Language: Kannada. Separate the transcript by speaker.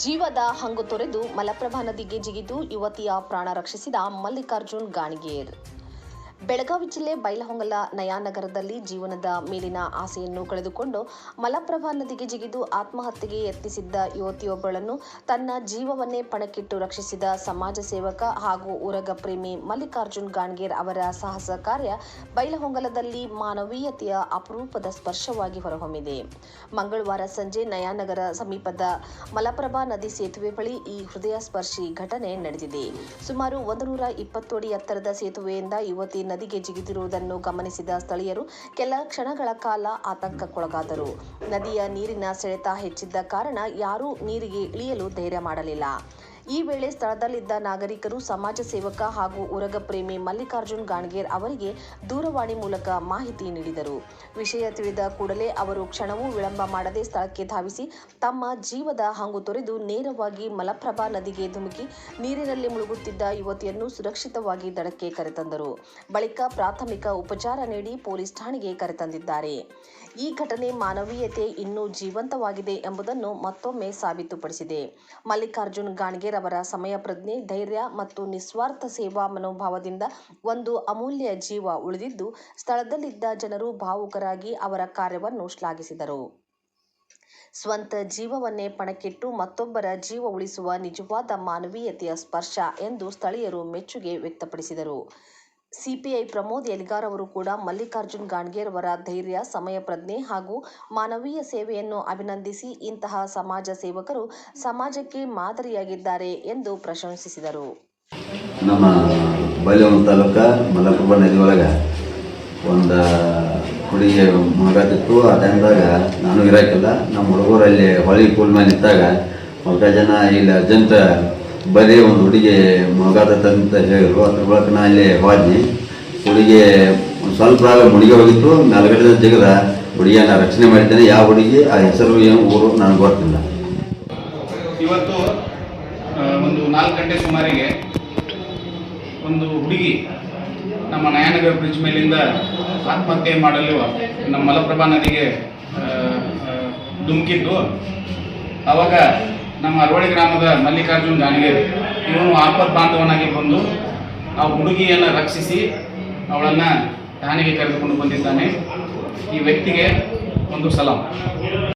Speaker 1: ಜೀವದ ಹಂಗು ತೊರೆದು ಮಲಪ್ರಭಾ ನದಿಗೆ ಜಿಗಿದು ಯುವತಿಯ ಪ್ರಾಣ ರಕ್ಷಿಸಿದ ಮಲ್ಲಿಕಾರ್ಜುನ್ ಗಾಣಿಗೇರ್. ಬೆಳಗಾವಿ ಜಿಲ್ಲೆ ಬೈಲಹೊಂಗಲ ನಯಾನಗರದಲ್ಲಿ ಜೀವನದ ಮೇಲಿನ ಆಸೆಯನ್ನು ಕಳೆದುಕೊಂಡು ಮಲಪ್ರಭಾ ನದಿಗೆ ಜಿಗಿದು ಆತ್ಮಹತ್ಯೆಗೆ ಯತ್ನಿಸಿದ್ದ ಯುವತಿಯೊಬ್ಬಳನ್ನು ತನ್ನ ಜೀವವನ್ನೇ ಪಣಕ್ಕಿಟ್ಟು ರಕ್ಷಿಸಿದ ಸಮಾಜ ಸೇವಕ ಹಾಗೂ ಉರಗ ಪ್ರೇಮಿ ಮಲ್ಲಿಕಾರ್ಜುನ್ ಗಾಣಿಗೇರ್ ಅವರ ಸಾಹಸ ಕಾರ್ಯ ಬೈಲಹೊಂಗಲದಲ್ಲಿ ಮಾನವೀಯತೆಯ ಅಪರೂಪದ ಸ್ಪರ್ಶವಾಗಿ ಹೊರಹೊಮ್ಮಿದೆ. ಮಂಗಳವಾರ ಸಂಜೆ ನಯಾನಗರ ಸಮೀಪದ ಮಲಪ್ರಭಾ ನದಿ ಸೇತುವೆ ಬಳಿ ಈ ಹೃದಯ ಸ್ಪರ್ಶಿ ಘಟನೆ ನಡೆದಿದೆ. ಸುಮಾರು 120 ಅಡಿ ಎತ್ತರದ ಸೇತುವೆಯಿಂದ ಯುವತಿ ನದಿಗೆ ಜಿಗಿದಿರುವುದನ್ನು ಗಮನಿಸಿದ ಸ್ಥಳೀಯರು ಕೆಲ ಕ್ಷಣಗಳ ಕಾಲ ಆತಂಕಕ್ಕೊಳಗಾದರು. ನದಿಯ ನೀರಿನ ಸೆಳೆತ ಹೆಚ್ಚಿದ್ದ ಕಾರಣ ಯಾರೂ ನೀರಿಗೆ ಇಳಿಯಲು ಧೈರ್ಯ ಮಾಡಲಿಲ್ಲ. ಈ ವೇಳೆ ಸ್ಥಳದಲ್ಲಿದ್ದ ನಾಗರಿಕರು ಸಮಾಜ ಸೇವಕ ಹಾಗೂ ಉರಗ ಪ್ರೇಮಿ ಮಲ್ಲಿಕಾರ್ಜುನ್ ಗಾಣಿಗೇರ್ ಅವರಿಗೆ ದೂರವಾಣಿ ಮೂಲಕ ಮಾಹಿತಿ ನೀಡಿದರು. ವಿಷಯ ತಿಳಿದ ಕೂಡಲೇ ಅವರು ಕ್ಷಣವೂ ವಿಳಂಬ ಮಾಡದೆ ಸ್ಥಳಕ್ಕೆ ಧಾವಿಸಿ ತಮ್ಮ ಜೀವದ ಹಂಗು ತೊರೆದು ನೇರವಾಗಿ ಮಲಪ್ರಭಾ ನದಿಗೆ ಧುಮುಕಿ ನೀರಿನಲ್ಲಿ ಮುಳುಗುತ್ತಿದ್ದ ಯುವತಿಯನ್ನು ಸುರಕ್ಷಿತವಾಗಿ ದಡಕ್ಕೆ ಕರೆತಂದರು. ಬಳಿಕ ಪ್ರಾಥಮಿಕ ಉಪಚಾರ ನೀಡಿ ಪೊಲೀಸ್ ಠಾಣೆಗೆ ಕರೆತಂದಿದ್ದಾರೆ. ಈ ಘಟನೆ ಮಾನವೀಯತೆ ಇನ್ನೂ ಜೀವಂತವಾಗಿದೆ ಎಂಬುದನ್ನು ಮತ್ತೊಮ್ಮೆ ಸಾಬೀತುಪಡಿಸಿದೆ. ಮಲ್ಲಿಕಾರ್ಜುನ್ ಗಾಣಿಗೇರ್ ಅವರ ಸಮಯ ಪ್ರಜ್ಞೆ, ಧೈರ್ಯ ಮತ್ತು ನಿಸ್ವಾರ್ಥ ಸೇವಾ ಮನೋಭಾವದಿಂದ ಒಂದು ಅಮೂಲ್ಯ ಜೀವ ಉಳಿದಿದ್ದು, ಸ್ಥಳದಲ್ಲಿದ್ದ ಜನರು ಭಾವುಕರಾಗಿ ಅವರ ಕಾರ್ಯವನ್ನು ಶ್ಲಾಘಿಸಿದರು. ಸ್ವಂತ ಜೀವವನ್ನೇ ಪಣಕ್ಕಿಟ್ಟು ಮತ್ತೊಬ್ಬರ ಜೀವ ಉಳಿಸುವ ನಿಜವಾದ ಮಾನವೀಯತೆಯ ಸ್ಪರ್ಶ ಎಂದು ಸ್ಥಳೀಯರು ಮೆಚ್ಚುಗೆ ವ್ಯಕ್ತಪಡಿಸಿದರು. ಸಿಪಿಐ ಪ್ರಮೋದ್ ಯಲಿಗಾರ್ ಅವರು ಕೂಡ ಮಲ್ಲಿಕಾರ್ಜುನ್ ಗಾಣಿಗೇರ್ ಅವರ ಧೈರ್ಯ, ಸಮಯ ಪ್ರಜ್ಞೆ ಹಾಗೂ ಮಾನವೀಯ ಸೇವೆಯನ್ನು ಅಭಿನಂದಿಸಿ ಇಂತಹ ಸಮಾಜ ಸೇವಕರು ಸಮಾಜಕ್ಕೆ ಮಾದರಿಯಾಗಿದ್ದಾರೆ ಎಂದು ಪ್ರಶಂಸಿಸಿದರು.
Speaker 2: ನಮ್ಮ ಬೈಲಹೊಂಗಲ ತಾಲೂಕ ಮಲಪ್ರಭಾ ನದಿ ಒಳಗೆ ಒಂದು ಹುಡುಗಿ ಮುಳುಗಾತಿತ್ತು. ಆ ಟೈಮ್ದಾಗ ನಾನು ಇರೋಕ್ಕಿಲ್ಲ, ನಮ್ಮ ಹುಡುಗರಲ್ಲಿ ಹೊಳಿ ಕೂಲ್ ಮೇಲೆ ನಿಂತಾಗ ಸ್ವಲ್ಪ ಜನ ಇಲ್ಲಿ ಅರ್ಜೆಂಟ್ ಬರೀ ಒಂದು ಹುಡುಗಿ ಮುಳುಗಾತಂತ ಹೇಳಿದ್ರು. ಅದ್ರ ಬಳಿಕ ನಾ ಅಲ್ಲಿ ಹೋದ್ನಿ. ಹುಡುಗಿ ಒಂದು ಸ್ವಲ್ಪ ಮುಳುಗಿ ಹೋಗಿತ್ತು. ಮೇಲ್ಗಡೆ ಜಿಗದ ಹುಡುಗಿಯನ್ನು ರಕ್ಷಣೆ ಮಾಡಿದ್ದೇನೆ. ಯಾವ ಹುಡುಗಿ, ಆ ಹೆಸರು ಏನು, ಊರು ನನಗೆ ಗೊತ್ತಿಲ್ಲ.
Speaker 3: ಇವತ್ತು ಒಂದು 4 ಗಂಟೆ ಸುಮಾರಿಗೆ ಒಂದು ಹುಡುಗಿ ನಮ್ಮ ನಯಾನಗರ ಬ್ರಿಡ್ಜ್ ಮೇಲಿಂದ ಆತ್ಮಹತ್ಯೆ ಮಾಡಲು ನಮ್ಮ ಮಲಪ್ರಭಾ ನದಿಗೆ ಧುಮುಕಿದ್ದು. ಆವಾಗ ನಮ್ಮ ಅರವಳಿ ಗ್ರಾಮದ ಮಲ್ಲಿಕಾರ್ಜುನ್ ಗಾಣಿಗೇರ್ ಇವನು ಆಪತ್ ಬಾಂಧವನಾಗಿ ಬಂದು ಆ ಹುಡುಗಿಯನ್ನು ರಕ್ಷಿಸಿ ಅವಳನ್ನು ಠಾಣೆಗೆ ಕರೆದುಕೊಂಡು ಬಂದಿದ್ದಾನೆ. ಈ ವ್ಯಕ್ತಿಗೆ ಒಂದು ಸಲಾಂ.